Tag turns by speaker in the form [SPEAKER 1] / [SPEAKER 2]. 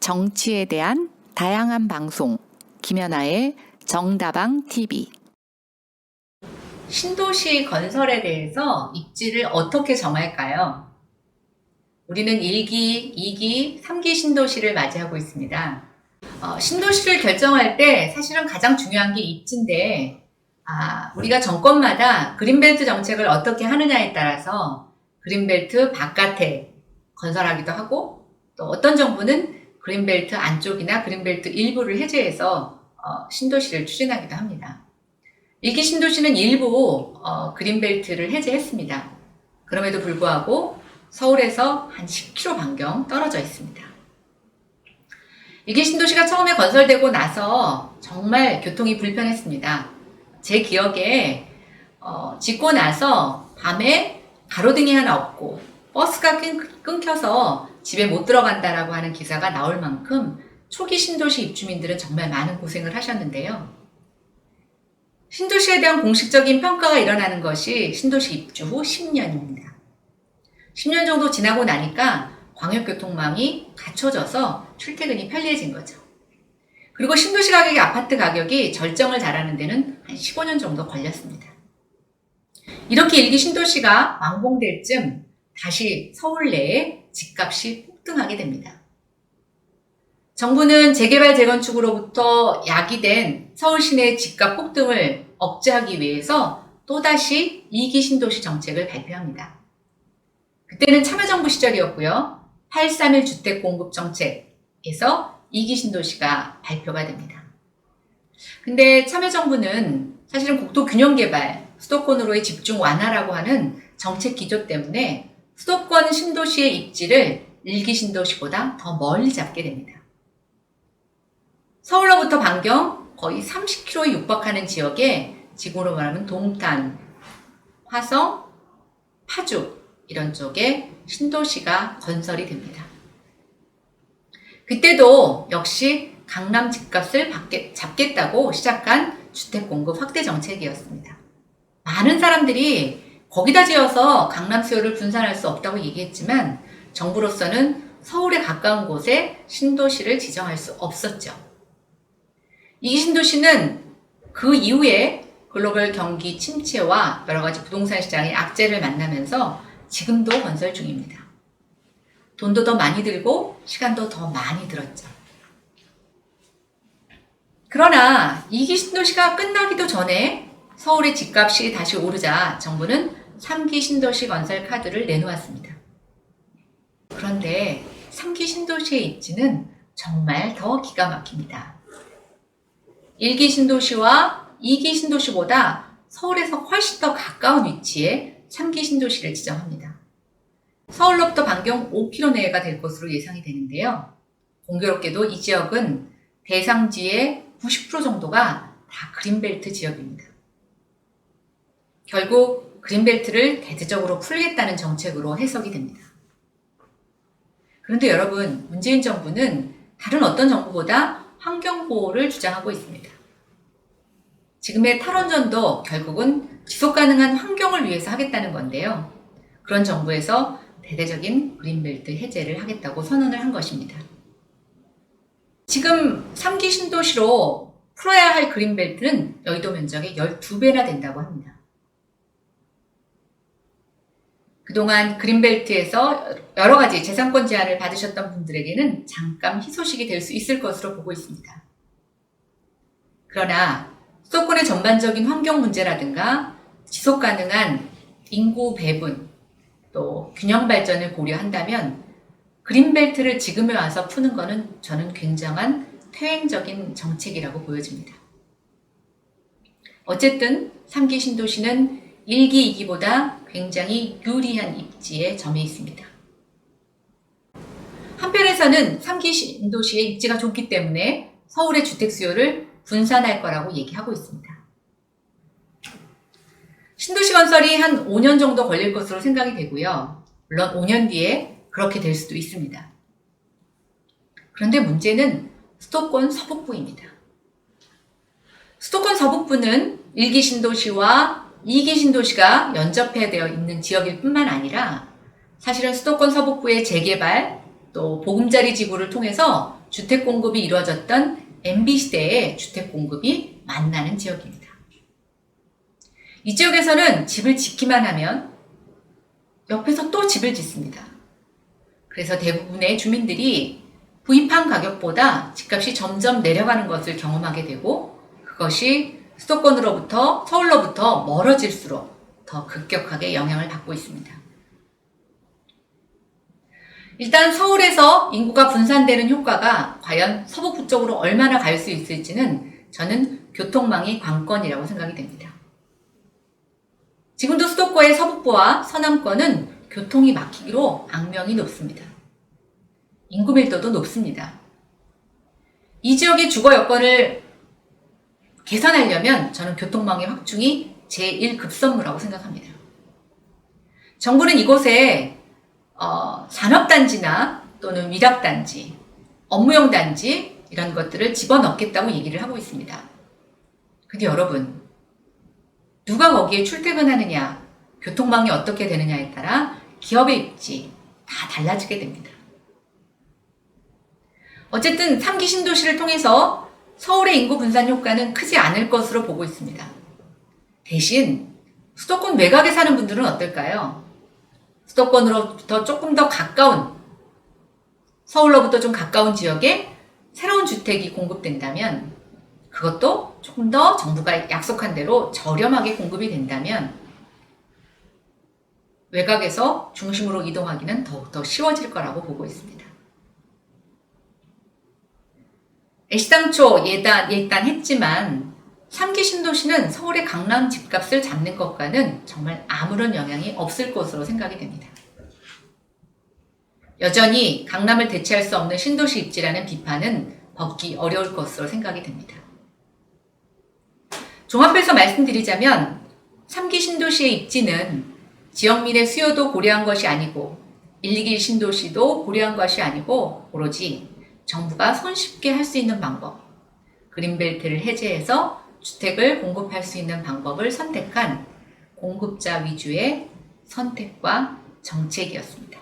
[SPEAKER 1] 정치에 대한 다양한 방송, 김연아의 정다방 TV.
[SPEAKER 2] 신도시 건설에 대해서 입지를 어떻게 정할까요? 우리는 1기, 2기, 3기 신도시를 맞이하고 있습니다. 신도시를 결정할 때 사실은 가장 중요한 게 입지인데, 우리가 정권마다 그린벨트 정책을 어떻게 하느냐에 따라서 그린벨트 바깥에 건설하기도 하고, 또 어떤 정부는 그린벨트 안쪽이나 그린벨트 일부를 해제해서 신도시를 추진하기도 합니다. 1기 신도시는 일부 그린벨트를 해제했습니다. 그럼에도 불구하고 서울에서 한 10km 반경 떨어져 있습니다. 1기 신도시가 처음에 건설되고 나서 정말 교통이 불편했습니다. 제 기억에 짓고 나서 밤에 가로등이 하나 없고 버스가 끊겨서 집에 못 들어간다라고 하는 기사가 나올 만큼 초기 신도시 입주민들은 정말 많은 고생을 하셨는데요. 신도시에 대한 공식적인 평가가 일어나는 것이 신도시 입주 후 10년입니다. 10년 정도 지나고 나니까 광역교통망이 갖춰져서 출퇴근이 편리해진 거죠. 그리고 신도시 가격이 아파트 가격이 절정을 달하는 데는 한 15년 정도 걸렸습니다. 이렇게 1기 신도시가 완공될 쯤 다시 서울 내에 집값이 폭등하게 됩니다. 정부는 재개발 재건축으로부터 야기된 서울 시내 집값 폭등을 억제하기 위해서 또다시 2기 신도시 정책을 발표합니다. 그때는 참여정부 시절이었고요. 831 주택공급정책에서 2기 신도시가 발표가 됩니다. 근데 참여정부는 사실은 국토균형개발, 수도권으로의 집중 완화라고 하는 정책 기조 때문에 수도권 신도시의 입지를 1기 신도시보다 더 멀리 잡게 됩니다. 서울로부터 반경 거의 30km에 육박하는 지역에 지구로 말하면 동탄, 화성, 파주 이런 쪽에 신도시가 건설이 됩니다. 그때도 역시 강남 집값을 잡겠다고 시작한 주택공급 확대 정책이었습니다. 많은 사람들이 거기다 지어서 강남 수요를 분산할 수 없다고 얘기했지만 정부로서는 서울에 가까운 곳에 신도시를 지정할 수 없었죠. 이 신도시는 그 이후에 글로벌 경기 침체와 여러 가지 부동산 시장의 악재를 만나면서 지금도 건설 중입니다. 돈도 더 많이 들고 시간도 더 많이 들었죠. 그러나 2기 신도시가 끝나기도 전에 서울의 집값이 다시 오르자 정부는 3기 신도시 건설 카드를 내놓았습니다. 그런데 3기 신도시의 입지는 정말 더 기가 막힙니다. 1기 신도시와 2기 신도시보다 서울에서 훨씬 더 가까운 위치에 3기 신도시를 지정합니다. 서울로부터 반경 5km 내외가 될 것으로 예상이 되는데요. 공교롭게도 이 지역은 대상지의 90% 정도가 다 그린벨트 지역입니다. 결국 그린벨트를 대대적으로 풀겠다는 정책으로 해석이 됩니다. 그런데 여러분, 문재인 정부는 다른 어떤 정부보다 환경보호를 주장하고 있습니다. 지금의 탈원전도 결국은 지속가능한 환경을 위해서 하겠다는 건데요. 그런 정부에서 대대적인 그린벨트 해제를 하겠다고 선언을 한 것입니다. 지금 3기 신도시로 풀어야 할 그린벨트는 여의도 면적의 12배나 된다고 합니다. 그동안 그린벨트에서 여러 가지 재산권 제한을 받으셨던 분들에게는 잠깐 희소식이 될 수 있을 것으로 보고 있습니다. 그러나 수도권의 전반적인 환경 문제라든가 지속 가능한 인구 배분, 또 균형 발전을 고려한다면 그린벨트를 지금에 와서 푸는 것은 저는 굉장한 퇴행적인 정책이라고 보여집니다. 어쨌든 3기 신도시는 1기, 2기보다 굉장히 유리한 입지에 점해 있습니다. 한편에서는 3기 신도시의 입지가 좋기 때문에 서울의 주택 수요를 분산할 거라고 얘기하고 있습니다. 신도시 건설이 한 5년 정도 걸릴 것으로 생각이 되고요. 물론 5년 뒤에 그렇게 될 수도 있습니다. 그런데 문제는 수도권 서북부입니다. 수도권 서북부는 1기 신도시와 2기 신도시가 연접해 되어 있는 지역일 뿐만 아니라 사실은 수도권 서북부의 재개발, 또 보금자리 지구를 통해서 주택 공급이 이루어졌던 MB시대의 주택 공급이 만나는 지역입니다. 이 지역에서는 집을 짓기만 하면 옆에서 또 집을 짓습니다. 그래서 대부분의 주민들이 구입한 가격보다 집값이 점점 내려가는 것을 경험하게 되고, 그것이 수도권으로부터, 서울로부터 멀어질수록 더 급격하게 영향을 받고 있습니다. 일단 서울에서 인구가 분산되는 효과가 과연 서북부 쪽으로 얼마나 갈 수 있을지는 저는 교통망이 관건이라고 생각이 됩니다. 지금도 수도권의 서북부와 서남권은 교통이 막히기로 악명이 높습니다. 인구 밀도도 높습니다. 이 지역의 주거 여건을 개선하려면 저는 교통망의 확충이 제1급선무라고 생각합니다. 정부는 이곳에 산업단지나 또는 위락단지, 업무용 단지 이런 것들을 집어넣겠다고 얘기를 하고 있습니다. 근데 여러분, 누가 거기에 출퇴근하느냐, 교통망이 어떻게 되느냐에 따라 기업의 입지 다 달라지게 됩니다. 어쨌든 3기 신도시를 통해서 서울의 인구 분산 효과는 크지 않을 것으로 보고 있습니다. 대신 수도권 외곽에 사는 분들은 어떨까요? 수도권으로부터 조금 더 가까운, 서울로부터 좀 가까운 지역에 새로운 주택이 공급된다면, 그것도 조금 더 정부가 약속한 대로 저렴하게 공급이 된다면 외곽에서 중심으로 이동하기는 더욱더 쉬워질 거라고 보고 있습니다. 애시당초 예단했지만 3기 신도시는 서울의 강남 집값을 잡는 것과는 정말 아무런 영향이 없을 것으로 생각이 됩니다. 여전히 강남을 대체할 수 없는 신도시 입지라는 비판은 벗기 어려울 것으로 생각이 됩니다. 종합해서 말씀드리자면 3기 신도시의 입지는 지역민의 수요도 고려한 것이 아니고 1, 2기 신도시도 고려한 것이 아니고 오로지 정부가 손쉽게 할 수 있는 방법, 그린벨트를 해제해서 주택을 공급할 수 있는 방법을 선택한 공급자 위주의 선택과 정책이었습니다.